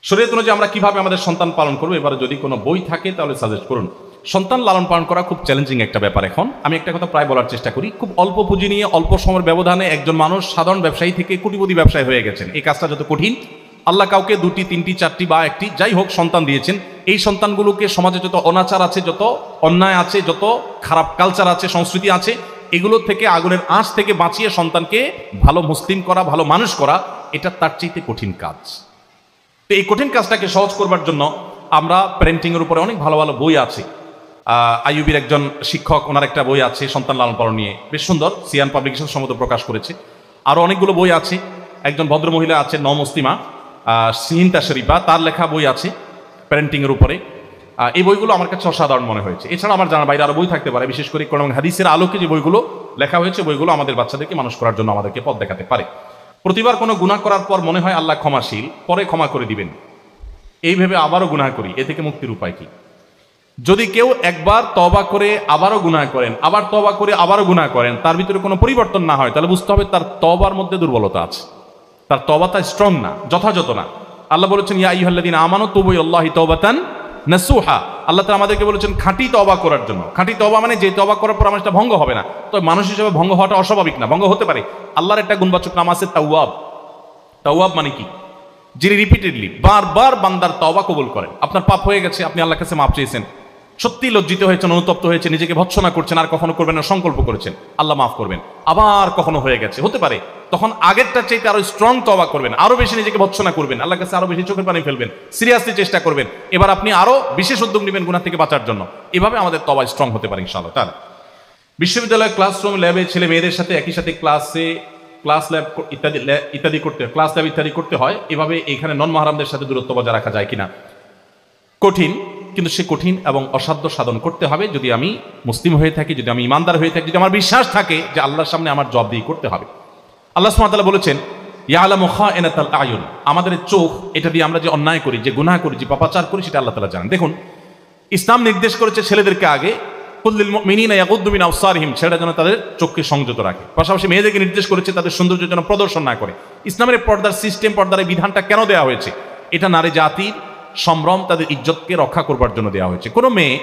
শরীয়ত অনুযায়ী আমরা কিভাবে আমাদের সন্তান পালন করবো, এবারে যদি কোনো বই থাকে তাহলে সাজেস্ট করুন। সন্তান লালন পালন করা খুব চ্যালেঞ্জিং একটা ব্যাপার। এখন আমি একটা কথা প্রায় বলার চেষ্টা করি, খুব অল্প পুঁজি নিয়ে অল্প সময়ের ব্যবধানে একজন মানুষ সাধারণ ব্যবসায়ী থেকে কোটিপতি ব্যবসায়ী হয়ে গেছেন। এই কাজটা যত কঠিন, আল্লাহ কাউকে 2টি 3টি 4টি বা 1টি যাই হোক সন্তান দিয়েছেন, এই সন্তানগুলোকে সমাজে যত অনাচার আছে, যত অন্যায় আছে, যত খারাপ কালচার আছে, সংস্কৃতি আছে, এগুলো থেকে আগুনের আঁচ থেকে বাঁচিয়ে সন্তানকে ভালো মুসলিম করা, ভালো মানুষ করা, এটা তার চাইতে কঠিন কাজ। তো এই কঠিন কাজটাকে সহজ করবার জন্য আমরা প্যারেন্টিংয়ের উপরে অনেক ভালো ভালো বই আছে। আইয়ুবির একজন শিক্ষক, ওনার একটা বই আছে সন্তান লালন পালন নিয়ে, বেশ সুন্দর, সিয়ান পাবলিকেশন সম্মত প্রকাশ করেছে। আরও অনেকগুলো বই আছে। একজন ভদ্রমহিলা আছে নমুসলিমা সিহিনতা শরীফা, তার লেখা বই আছে প্যারেন্টিংয়ের উপরে। এই বইগুলো আমার কাছে অসাধারণ মনে হয়েছে। এছাড়া আমার জানার বাইরে আরও বই থাকতে পারে, বিশেষ করে কোরআন এবং হাদিসের আলোকে যে বইগুলো লেখা হয়েছে, বইগুলো আমাদের বাচ্চাদেরকে মানুষ করার জন্য আমাদেরকে পথ দেখাতে পারে। প্রতিবার কোনো গুনাহ করার পর মনে হয় আল্লাহ ক্ষমাশীল, পরে ক্ষমা করে দিবেন, এই ভেবে আবারও গুনাহ করি, এ থেকে মুক্তির উপায় কি? যদি কেউ একবার তওবা করে আবারও গুনাহ করেন, আবার তওবা করে আবারও গুনাহ করেন, তার ভিতরে কোনো পরিবর্তন না হয়, তাহলে বুঝতে হবে তার তওবার মধ্যে দুর্বলতা আছে, তার তওবাটা স্ট্রং না, যথাযথ না। আল্লাহ বলেছেন ইয়া আইয়ুহাল্লাযীনা আমানু তুবু ইলাল্লাহি তাওবাতান নাসুহা। আল্লাহ তাআলা আমাদেরকে বলেছেন খাঁটি তওবা করার জন্য। খাঁটি তওবা মানে যে তওবা করার পর আমার সেটা ভঙ্গ হবে না। তো মানুষ হিসেবে ভঙ্গ হওয়াটা অস্বাভাবিক না, ভঙ্গ হতে পারে। আল্লাহর একটা গুণবাচক নাম আছে তাওয়াব। তাওয়াব মানে কি? যিনি রিপিটেডলি বারবার বান্দার তওবা কবুল করেন। আপনার পাপ হয়ে গেছে, আপনি আল্লাহর কাছে মাপ চেয়েছেন, সত্যি লজ্জিত হয়েছেন, অনুতপ্ত হয়েছেন, নিজেকে ভৎসনা করছেন, আর কখনো করবেন না সংকল্প করেছেন, আল্লাহ মাফ করবেন। আবার কখনো হয়ে গেছে, হতে পারে, তখন আগেরটার চাইতে আরো স্ট্রং তওবা করবেন, আরো বেশি নিজেকে ভৎসনা করবেন, আল্লাহর কাছে আরো বেশি চোখের পানি ফেলবেন, সিরিয়াসলি চেষ্টা করবেন। এবার আপনি আরো বিশেষ উদ্যোগ নেবেন গুনাহ থেকে বাঁচার জন্য। এভাবে আমাদের তওবা স্ট্রং হতে পারে ইনশাআল্লাহ তাআলা। বিশ্ববিদ্যালয় ক্লাসরুম, ল্যাবে ছেলে মেয়েদের সাথে একই সাথে ক্লাস ল্যাব ইত্যাদি করতে হয়। এভাবে এখানে নন মাহরামদের সাথে দূরত্ব বজায় রাখা যায় কিনা? কঠিন, কিন্তু সে কঠিন এবং অসাধ্য সাধন করতে হবে যদি আমি মুসলিম হয়ে থাকি, যদি আমি ইমানদার হয়ে থাকি, যদি আমার বিশ্বাস থাকে যে আল্লাহর সামনে আমার জবাবদিহি করতে হবে। আল্লাহ সুবহানাহু ওয়া তাআলা বলেছেন ইয়ালামু খায়িনাতাল আয়ুন, আমাদের চোখ, এটা দিয়ে আমরা যে অন্যায় করি, যে গুনাহ করি, যে পাপাচার করি, সেটা আল্লাহ তাআলা জানেন। দেখুন, ইসলাম নির্দেশ করেছে ছেলেদেরকে আগে কুল্লিল মুমিনিনা ইয়াগুদ্দু মিন আবসারিহিম, ছেলেরা যেন তাদের চোখকে সংযত রাখে। পাশাপাশি মেয়েদেরকে নির্দেশ করেছে তাদের সৌন্দর্য যেন প্রদর্শন না করে। ইসলামের পর্দার সিস্টেম, পর্দার এই বিধানটা কেন দেওয়া হয়েছে? এটা নারী জাতির সম্ভ্রম, তাদের ইজ্জতকে রক্ষা করবার জন্য দেওয়া হয়েছে। কোনো মেয়ে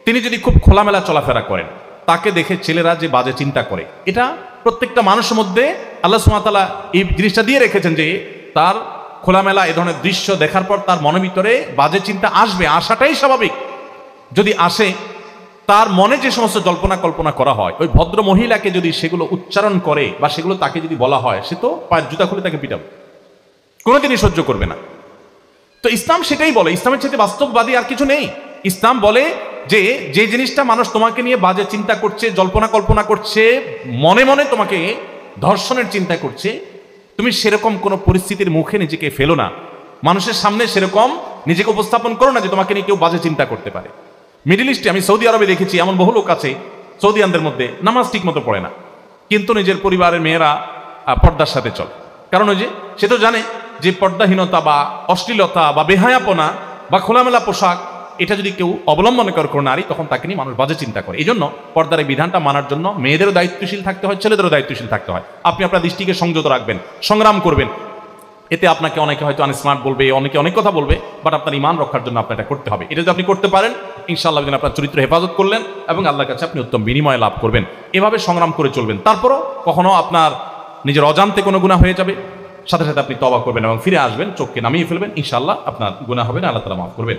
তিনি যদি খুব খোলামেলা চলাফেরা করেন, তাকে দেখে ছেলেরা যে বাজে চিন্তা করে, এটা প্রত্যেকটা মানুষের মধ্যে আল্লাহ সুবহানাহু ওয়া তাআলা এই জিনিসটা দিয়ে রেখেছেন যে তার খোলামেলা এ ধরনের দৃশ্য দেখার পর তার মনের ভিতরে বাজে চিন্তা আসবে, আসাটাই স্বাভাবিক। যদি আসে, তার মনে যে সমস্ত জল্পনা কল্পনা করা হয়, ওই ভদ্র মহিলাকে যদি সেগুলো উচ্চারণ করে বা সেগুলো তাকে যদি বলা হয়, সে তো পায়ের জুতা খুলে তাকে পিটাবে, কোনোদিনই সহ্য করবে না। তো ইসলাম সেটাই বলে, ইসলামের চাইতে বাস্তববাদী আর কিছু নেই। ইসলাম বলে যে যে জিনিসটা মানুষ তোমাকে নিয়ে বাজে চিন্তা করছে, জল্পনা কল্পনা করছে, মনে মনে তোমাকে ধর্ষণের চিন্তা করছে, তুমি সেরকম কোনো পরিস্থিতির মুখে নিজেকে ফেলো না, মানুষের সামনে সেরকম নিজেকে উপস্থাপন করো না যে তোমাকে নিয়ে কেউ বাজে চিন্তা করতে পারে। মিডল ইস্টে, আমি সৌদি আরবে দেখেছি এমন বহু লোক আছে সৌদিয়ানদের মধ্যে নামাজ ঠিক মতো পড়ে না, কিন্তু নিজের পরিবারের মেয়েরা পর্দার সাথে চলে। কারণ ওই যে সে তো জানে যে পর্দাহীনতা বা অশ্লীলতা বা বেহায়াপনা বা খোলামেলা পোশাক, এটা যদি কেউ অবলম্বন করে কোনো নারী, তখন তাকে নিয়ে মানুষ বাজে চিন্তা করে। এই জন্য পর্দার এই বিধানটা মানার জন্য মেয়েদেরও দায়িত্বশীল থাকতে হয়, ছেলেদেরও দায়িত্বশীল থাকতে হয়। আপনি আপনার দৃষ্টিকে সংযত রাখবেন, সংগ্রাম করবেন। এতে আপনাকে অনেকে হয়তো আনস্মার্ট বলবে, অনেকে অনেক কথা বলবে, বাট আপনার ইমান রক্ষার জন্য আপনার এটা করতে হবে। এটা যদি আপনি করতে পারেন, ইনশাআল্লাহ আপনার চরিত্র হেফাজত করলেন এবং আল্লাহর কাছে আপনি উত্তম বিনিময় লাভ করবেন। এভাবে সংগ্রাম করে চলবেন। তারপরও কখনো আপনার নিজের অজান্তে কোনো গুনাহ হয়ে যাবে, সাথে সাথে আপনি তওবা করবেন এবং ফিরে আসবেন, চোখকে নামিয়ে ফেলবেন, ইনশাআল্লাহ আপনার গুনাহ হবে না, আল্লাহ তাআলা মাফ করবেন।